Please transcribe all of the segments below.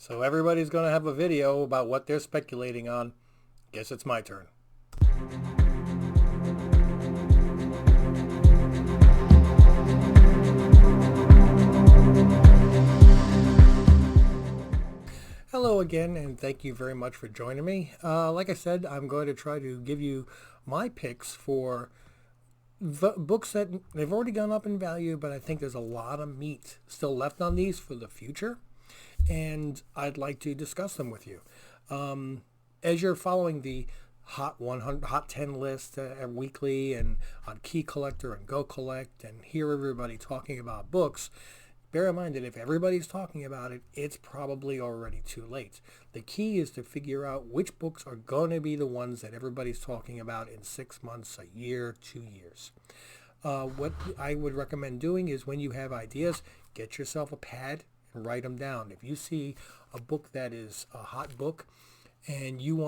So everybody's going to have a video about what they're speculating on. Guess it's my turn. Hello again, and thank you very much for joining me. Like I said, I'm going to try to give you my picks for books that they've already gone up in value, but I think there's a lot of meat still left on these for the future, and I'd like to discuss them with you. As you're following the Hot 100, Hot 10 list weekly and on Key Collector and Go Collect and hear everybody talking about books, bear in mind that if everybody's talking about it, it's probably already too late. The key is to figure out which books are going to be the ones that everybody's talking about in 6 months, a year, 2 years. What I would recommend doing is when you have ideas, get yourself a pad and write them down. If you see a book that is a hot book and you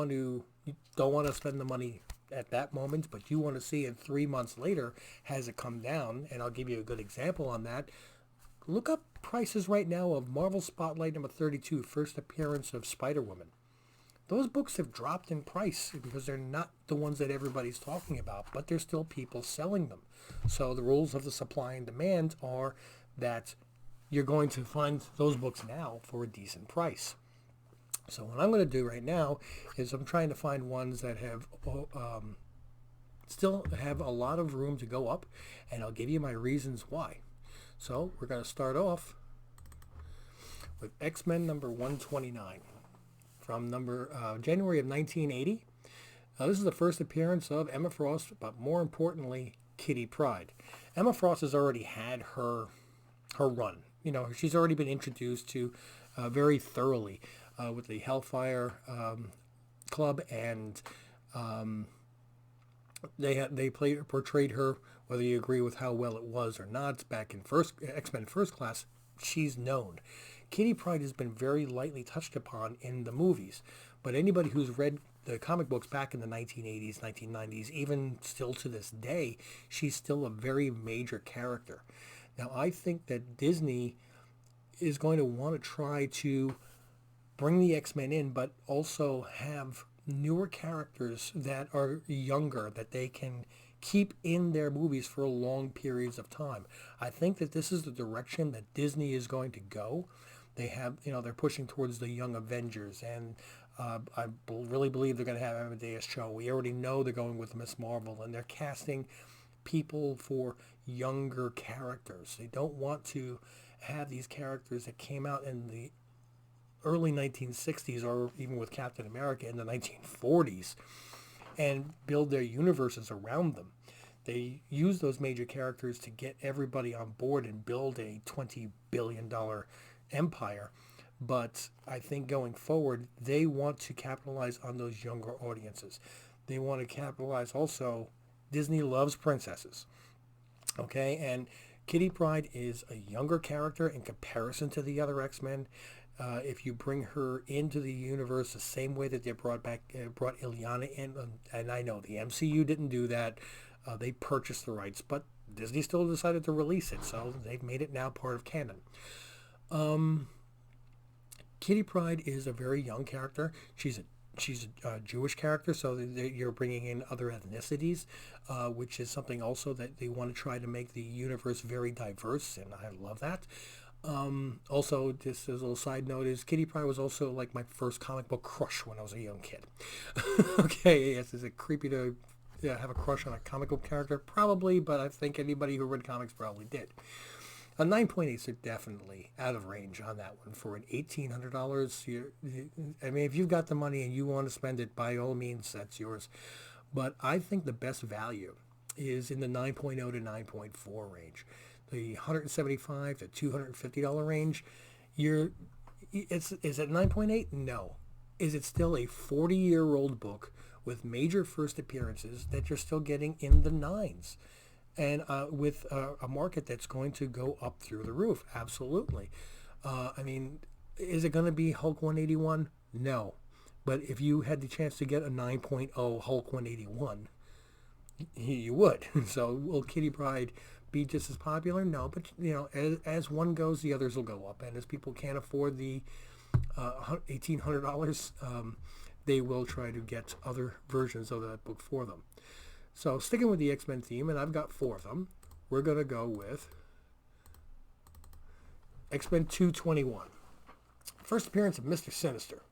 don't want to spend the money at that moment, but you want to see it 3 months later, has it come down? And I'll give you a good example on that. Look up prices right now of Marvel Spotlight number 32, first appearance of Spider-Woman. Those books have dropped in price because they're not the ones that everybody's talking about, but there's still people selling them. So the rules of the supply and demand are that you're going to find those books now for a decent price. So what I'm going to do right now is I'm trying to find ones that have still have a lot of room to go up, and I'll give you my reasons why. So we're going to start off with X-Men number 129 from January of 1980. This is the first appearance of Emma Frost, but more importantly, Kitty Pryde. Emma Frost has already had her run. You know, she's already been introduced to very thoroughly with the Hellfire Club, and they portrayed her, whether you agree with how well it was or not, back in X-Men First Class. She's known. Kitty Pryde has been very lightly touched upon in the movies, but anybody who's read the comic books back in the 1980s, 1990s, even still to this day, she's still a very major character. Now, I think that Disney is going to want to try to bring the X-Men in, but also have newer characters that are younger, that they can keep in their movies for long periods of time. I think that this is the direction that Disney is going to go. They're pushing towards the Young Avengers, and really believe they're going to have Amadeus Cho. We already know they're going with Miss Marvel, and they're casting people for younger characters. They don't want to have these characters that came out in the early 1960s, or even with Captain America in the 1940s, and build their universes around them. They use those major characters to get everybody on board and build a $20 billion empire. But I think going forward, they want to capitalize on those younger audiences. They want to capitalize also, Disney loves princesses. Okay, and Kitty Pryde is a younger character in comparison to the other X-Men. If you bring her into the universe the same way that they brought Illyana in, and I know the MCU didn't do that, they purchased the rights, but Disney still decided to release it, so they've made it now part of canon. Kitty Pryde is a very young character. She's a Jewish character, so you're bringing in other ethnicities, which is something also that they want to try to make the universe very diverse, and I love that. Also, just as a little side note, is Kitty Pryde was also like my first comic book crush when I was a young kid. Okay, yes, is it creepy to have a crush on a comic book character? Probably, but I think anybody who read comics probably did. A 9.8 are definitely out of range on that one. For an $1,800, I mean, if you've got the money and you want to spend it, by all means, that's yours. But I think the best value is in the 9.0 to 9.4 range. The $175 to $250 range, is it 9.8? No. Is it still a 40-year-old book with major first appearances that you're still getting in the nines? And with a market that's going to go up through the roof? Absolutely. I mean, is it going to be Hulk 181? No. But if you had the chance to get a 9.0 Hulk 181, you would. So will Kitty Pryde be just as popular? No, but as one goes, the others will go up, and as people can't afford the $1,800, they will try to get other versions of that book for them. So sticking with the X-Men theme, and I've got 4 of them, we're going to go with X-Men 221. First appearance of Mr. Sinister.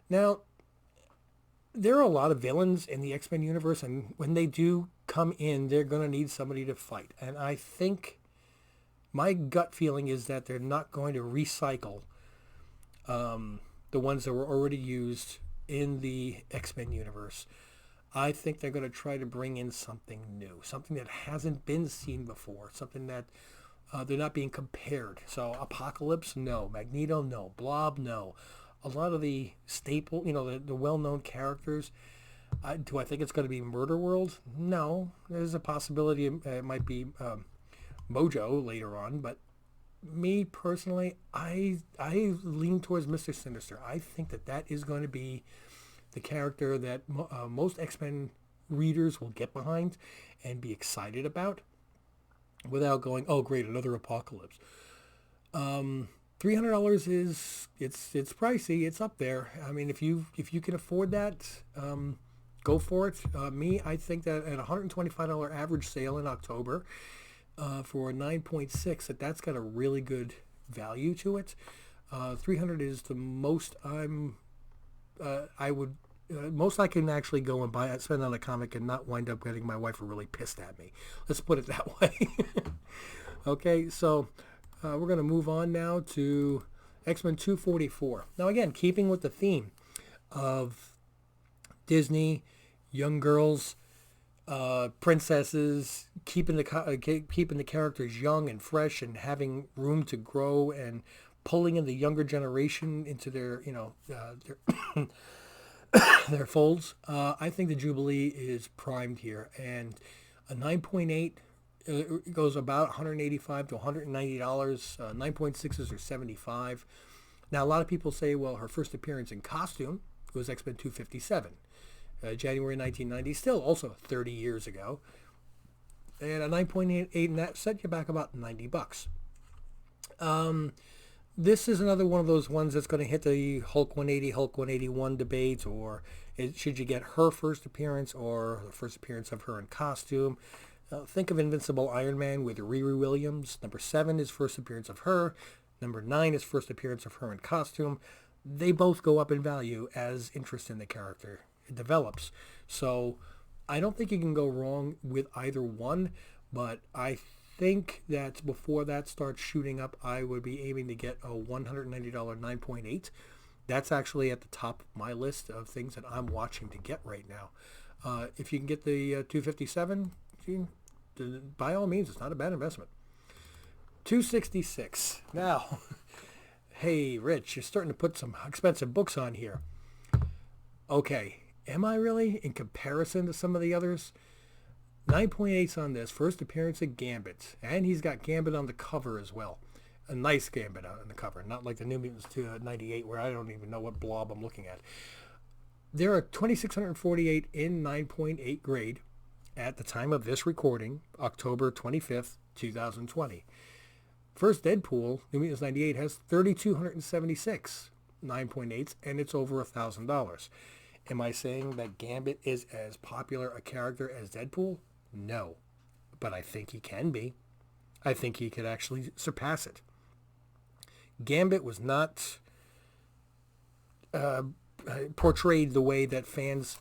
Now, there are a lot of villains in the X-Men universe, and when they do come in, they're going to need somebody to fight. And I think my gut feeling is that they're not going to recycle the ones that were already used in the X-Men universe. I think they're going to try to bring in something new, something that hasn't been seen before, something that they're not being compared. So Apocalypse, no. Magneto, no. Blob, no. A lot of the staple, the well-known characters. Do I think it's going to be Murder World? No. There's a possibility it might be Mojo later on, but me personally, I lean towards Mr. Sinister. I think that is going to be the character that most X-Men readers will get behind and be excited about without going, oh great, another Apocalypse. $300 is it's pricey. It's up there. I mean, if you can afford that, go for it. I think that at $125 average sale in October for 9.6, that's got a really good value to it. $300 is the most I would most I can actually go and spend on a comic and not wind up getting my wife really pissed at me. Let's put it that way. Okay, so we're going to move on now to X-Men 244. Now again, keeping with the theme of Disney, young girls, princesses, keeping the characters young and fresh and having room to grow and pulling in the younger generation into their their folds. I think the Jubilee is primed here, and a 9.8 goes about $185 to $190. 9.6s are $75. Now a lot of people say, well, her first appearance in costume was X-Men 257. January 1990, still also 30 years ago. And a 9.8 in that set you back about $90. This is another one of those ones that's going to hit the Hulk 180, Hulk 181 debate, or should you get her first appearance or the first appearance of her in costume? Think of Invincible Iron Man with Riri Williams. Number 7 is first appearance of her. Number 9 is first appearance of her in costume. They both go up in value as interest in the character develops. So I don't think you can go wrong with either one, but I think that before that starts shooting up, I would be aiming to get a $190 9.8. That's actually at the top of my list of things that I'm watching to get right now. If you can get the 257, by all means, it's not a bad investment. 266. Now, hey, Rich, you're starting to put some expensive books on here. Okay, am I really? In comparison to some of the others? 9.8's on this. First appearance of Gambit. And he's got Gambit on the cover as well. A nice Gambit on the cover. Not like the New Mutants 298 where I don't even know what blob I'm looking at. There are 2,648 in 9.8 grade at the time of this recording, October 25th, 2020. First Deadpool, New Mutants 98, has 3,276 9.8s, and it's over $1,000. Am I saying that Gambit is as popular a character as Deadpool? No. But I think he can be. I think he could actually surpass it. Gambit was not portrayed the way that fans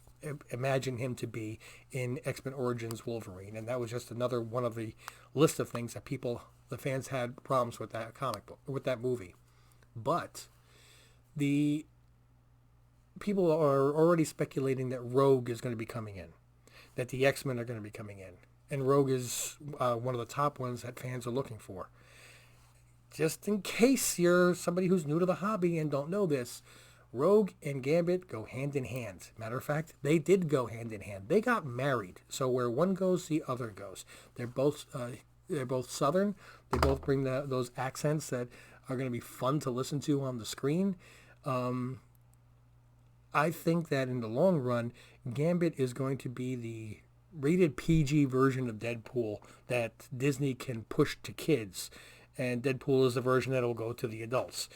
imagine him to be in X-Men Origins Wolverine. And that was just another one of the list of things that the fans had problems with that comic book, with that movie. But the people are already speculating that Rogue is going to be coming in, that the X-Men are going to be coming in. And Rogue is one of the top ones that fans are looking for. Just in case you're somebody who's new to the hobby and don't know this, Rogue and Gambit go hand in hand. Matter of fact, they did go hand in hand. They got married. So where one goes, the other goes. They're both Southern. They both bring those accents that are going to be fun to listen to on the screen. I think that in the long run, Gambit is going to be the rated PG version of Deadpool that Disney can push to kids. And Deadpool is the version that will go to the adults.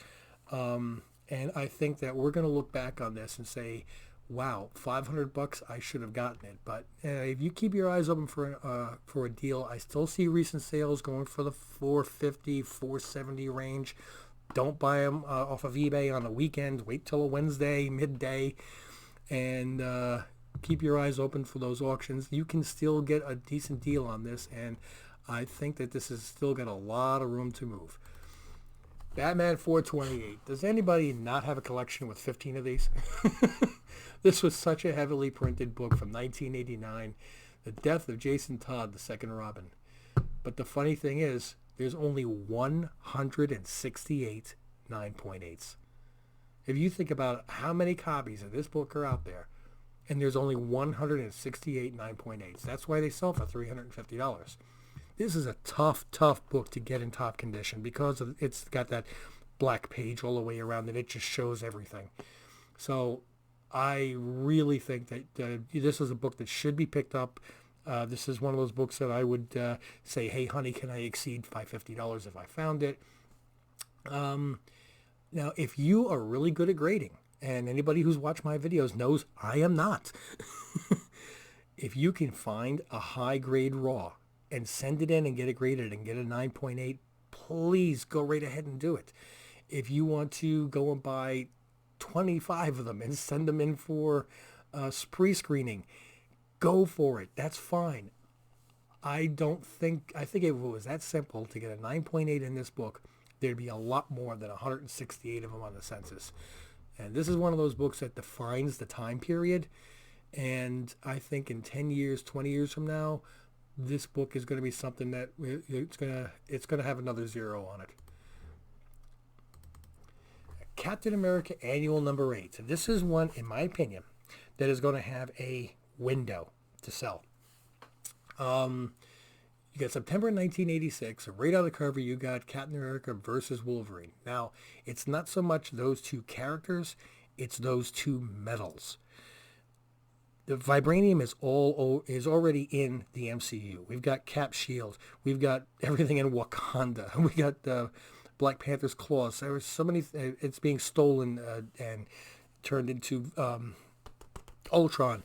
And I think that we're going to look back on this and say, wow, $500, I should have gotten it. But if you keep your eyes open for a deal, I still see recent sales going for the 450, 470 range. Don't buy them off of eBay on the weekend. Wait till a Wednesday, midday, and keep your eyes open for those auctions. You can still get a decent deal on this, and I think that this has still got a lot of room to move. Batman 428. Does anybody not have a collection with 15 of these? This was such a heavily printed book from 1989, The Death of Jason Todd, the Second Robin. But the funny thing is, there's only 168 9.8s. If you think about how many copies of this book are out there, and there's only 168 9.8s. That's why they sell for $350. This is a tough, tough book to get in top condition because it's got that black page all the way around and it just shows everything. So I really think that this is a book that should be picked up. This is one of those books that I would say, hey, honey, can I exceed $550 if I found it? Now, if you are really good at grading, and anybody who's watched my videos knows I am not, if you can find a high-grade raw and send it in and get it graded and get a 9.8, please go right ahead and do it. If you want to go and buy 25 of them and send them in for spree screening, go for it. That's fine. I think if it was that simple to get a 9.8 in this book, there'd be a lot more than 168 of them on the census. And this is one of those books that defines the time period. And I think in 10 years, 20 years from now, this book is going to be something that it's going to have another zero on it. Captain America Annual number 8. So this is one, in my opinion, that is going to have a window to sell. You got September 1986, right on the cover, you got Captain America versus Wolverine. Now, it's not so much those two characters, it's those two metals. The vibranium is already in the MCU. We've got Cap's shield. We've got everything in Wakanda. We got Black Panther's claws. There were so many. It's being stolen and turned into Ultron.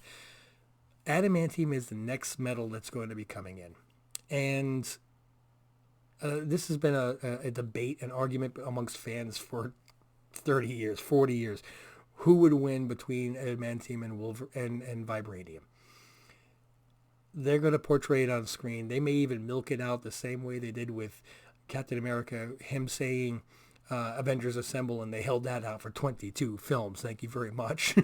Adamantium is the next metal that's going to be coming in, and this has been a debate, an argument amongst fans for 30 years, 40 years. Who would win between adamantium and vibranium? They're going to portray it on screen. They may even milk it out the same way they did with Captain America, him saying Avengers Assemble, and they held that out for 22 films. Thank you very much.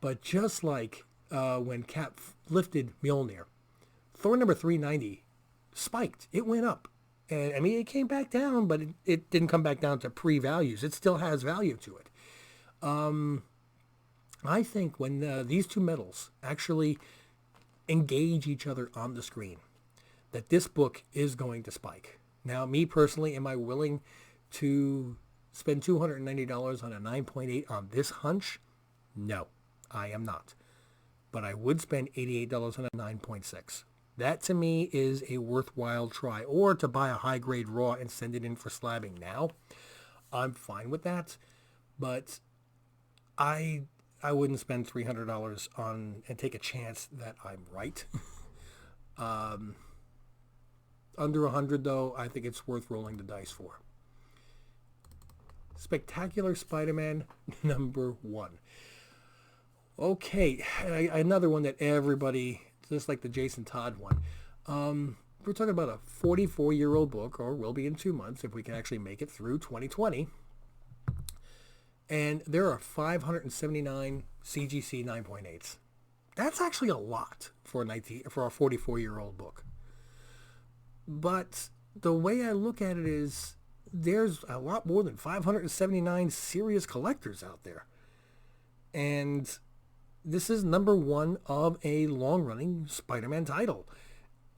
But just like when Cap lifted Mjolnir, Thor number 390 spiked. It went up. And I mean, it came back down, but it didn't come back down to pre-values. It still has value to it. I think when these two metals actually engage each other on the screen, that this book is going to spike. Now, me personally, am I willing to spend $290 on a 9.8 on this hunch? No, I am not. But I would spend $88 on a 9.6. That to me is a worthwhile try. Or to buy a high-grade raw and send it in for slabbing now. I'm fine with that. But I wouldn't spend $300 on and take a chance that I'm right. Under 100 though, I think it's worth rolling the dice for. Spectacular Spider-Man number 1. Okay, another one that everybody, just like the Jason Todd one. We're talking about a 44-year-old book, or will be in 2 months if we can actually make it through 2020. And there are 579 CGC 9.8s. That's actually a lot for a 44-year-old book. But the way I look at it is there's a lot more than 579 serious collectors out there. And this is number 1 of a long-running Spider-Man title.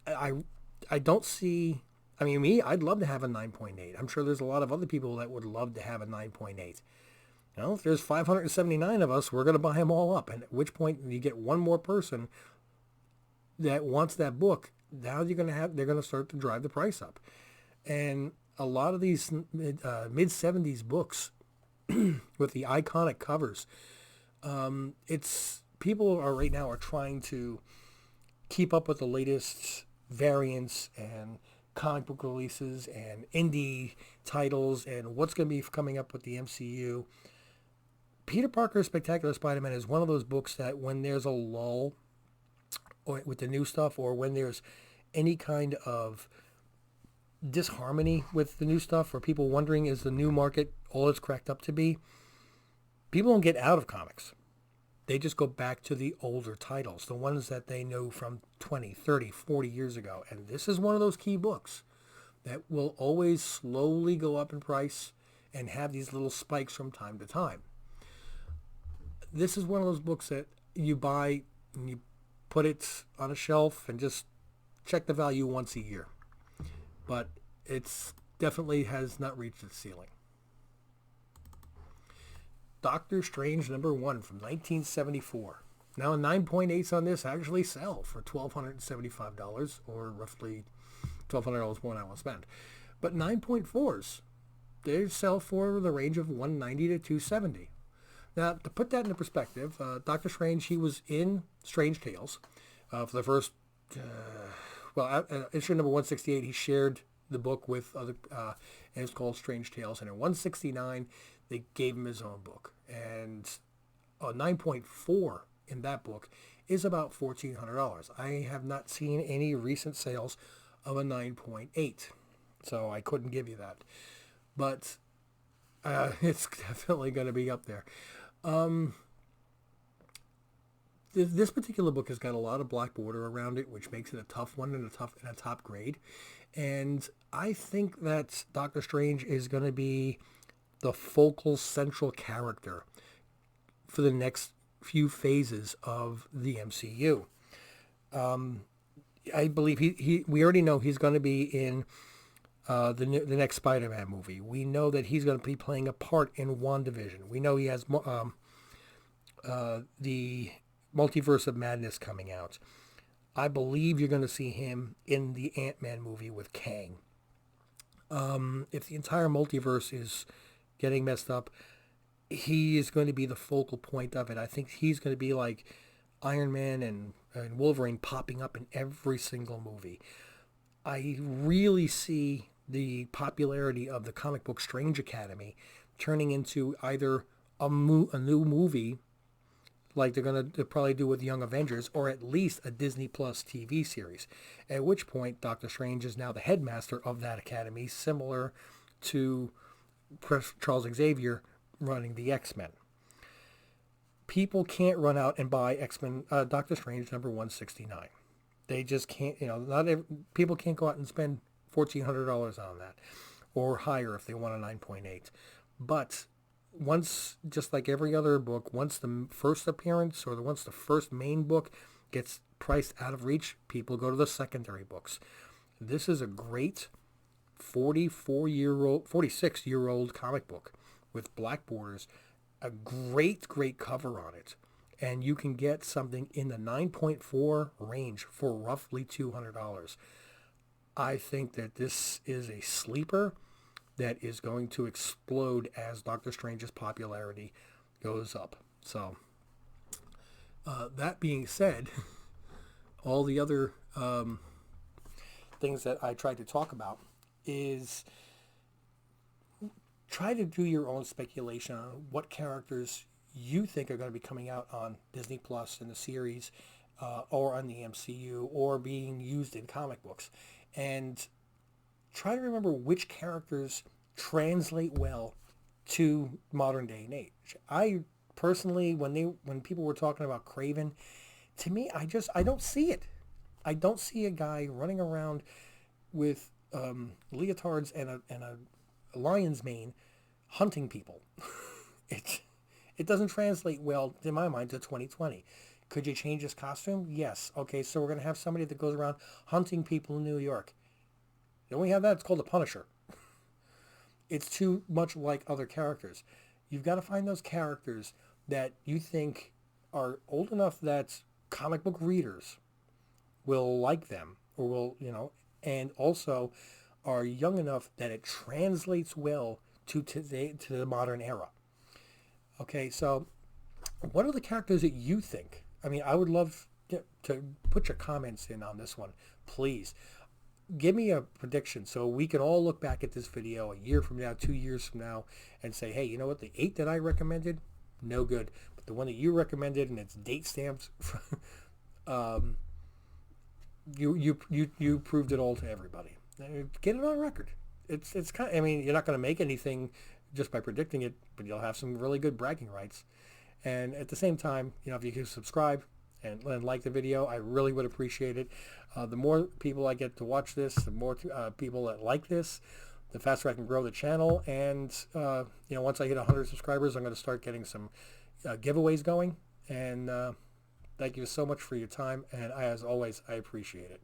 I don't see... I mean, me, I'd love to have a 9.8. I'm sure there's a lot of other people that would love to have a 9.8. You know, if there's 579 of us, we're going to buy them all up. And at which point you get one more person that wants that book. Now they're going to start to drive the price up. And a lot of these mid-70s books, with the iconic covers. It's people are right now are trying to keep up with the latest variants and comic book releases and indie titles and what's going to be coming up with the MCU. Peter Parker's Spectacular Spider-Man is one of those books that when there's a lull or with the new stuff, or when there's any kind of disharmony with the new stuff, or people wondering is the new market all it's cracked up to be, people don't get out of comics. They just go back to the older titles, the ones that they know from 20, 30, 40 years ago. And this is one of those key books that will always slowly go up in price and have these little spikes from time to time. This is one of those books that you buy and you put it on a shelf and just check the value once a year. But it's definitely has not reached its ceiling. Doctor Strange #1 from 1974. Now 9.8s on this actually sell for $1,275, or roughly $1,200 more than I want to spend. But 9.4s, they sell for the range of $190 to $270. Now, to put that into perspective, Doctor Strange, he was in Strange Tales for the first, issue number 168, he shared the book with other, and it's called Strange Tales. And in 169, they gave him his own book. And a 9.4 in that book is about $1,400. I have not seen any recent sales of a 9.8, so I couldn't give you that. But it's definitely going to be up there. This particular book has got a lot of black border around it, which makes it a tough one and a top grade. And I think that Doctor Strange is going to be the focal central character for the next few phases of the MCU. I believe we already know he's going to be in the next Spider-Man movie. We know that he's going to be playing a part in WandaVision. We know he has the Multiverse of Madness coming out. I believe you're going to see him in the Ant-Man movie with Kang. If the entire multiverse is getting messed up, he is going to be the focal point of it. I think he's going to be like Iron Man and Wolverine popping up in every single movie. I really see the popularity of the comic book Strange Academy turning into either a new movie like they're going to probably do with Young Avengers, or at least a Disney Plus TV series, at which point Doctor Strange is now the headmaster of that academy, similar to Charles Xavier running the X-Men. People can't run out and buy X-Men, Doctor Strange number 169. They just can't, people can't go out and spend $1,400 on that, or higher if they want a 9.8. But once, just like every other book, once the first appearance or once the first main book gets priced out of reach, people go to the secondary books. This is a great 46-year-old comic book with black borders, a great cover on it, and you can get something in the 9.4 range for roughly $200. I think that this is a sleeper that is going to explode as Doctor Strange's popularity goes up. So, that being said, all the other things that I tried to talk about is try to do your own speculation on what characters you think are going to be coming out on Disney Plus in the series, or on the MCU, or being used in comic books. And try to remember which characters translate well to modern day and age. I personally, when people were talking about Kraven, to me, I don't see it. I don't see a guy running around with leotards and a lion's mane hunting people. It doesn't translate well, in my mind, to 2020. Could you change his costume? Yes. Okay, so we're going to have somebody that goes around hunting people in New York. Then we have that. It's called the Punisher. It's too much like other characters. You've got to find those characters that you think are old enough that comic book readers will like them, or will, and also are young enough that it translates well to the modern era. Okay, so what are the characters that you think? I mean, I would love to put your comments in on this one, please. Give me a prediction so we can all look back at this video a year from now, 2 years from now, and say, hey, you know what? The 8 that I recommended, no good. But the one that you recommended and it's date stamps, um, you proved it all to everybody. Get it on record. It's kind of, I mean, you're not going to make anything just by predicting it, but you'll have some really good bragging rights. And at the same time, if you can subscribe and like the video, I really would appreciate it. The more people I get to watch this, the more people that like this, the faster I can grow the channel. And, once I hit 100 subscribers, I'm going to start getting some giveaways going. And thank you so much for your time. And as always, I appreciate it.